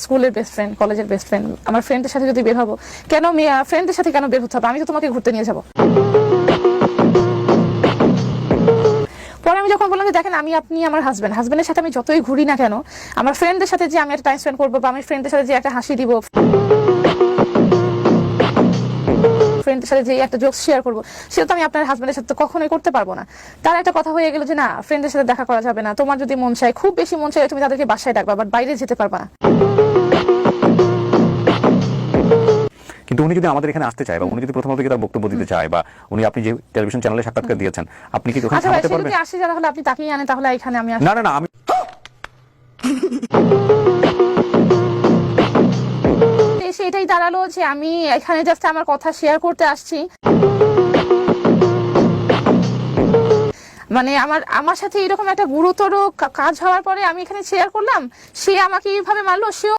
স্কুলের best friend, কলেজের best friend, আমার ফ্রেন্ডের সাথে যদি বের হবো, কেন ফ্রেন্ডের সাথে কেন বের হতে হবে? আমি তো তোমাকে ঘুরতে নিয়ে যাবো। পরে আমি যখন বললাম যে দেখেন আপনি আমার হাজবেন্ডের সাথে আমি যতই ঘুরি না কেন, আমার ফ্রেন্ডদের সাথে যে আমি একটা টাইম স্পেন্ড করবো বা আমি ফ্রেন্ডদের সাথে যে একটা হাসি দিব, ফ্রেন্ডের সাথে যে একটা জোকস শেয়ার করবো, সেটা তো আমি আপনার হাজবেন্ডের সাথে কখনোই করতে পারবো না। তার একটা কথা হয়ে গেল যে না, ফ্রেন্ডের সাথে দেখা করা যাবে না, তোমার যদি মন চায়, খুব বেশি মন চায়, তুমি তাদেরকে বাসায় ডাকবা, বাট বাইরে যেতে পারবা না। কিন্তু উনি যদি আমাদের এখানে আসতে চায় বা উনি যদি প্রথম থেকে তার বক্তব্য দিতে চায় বা উনি আপনি যে টেলিভিশন চ্যানেলে সাক্ষাৎকার দিয়েছেন, আপনি কি ওখানে আচ্ছা ভাই, থামাতে সে পারবেন? যদি আসে তাহলে আপনি তাকেই আনেন, তাহলে এখানে আমি না না না, আমি এসে এটাই দাঁড়ালো যে আমি এখানে জাস্ট আমার কথা শেয়ার করতে আসছি। মানে আমার সাথে এরকম একটা গুরুতর কাজ হওয়ার পরে আমি এখানে শেয়ার করলাম, সে আমাকে এইভাবে মারলো, সেও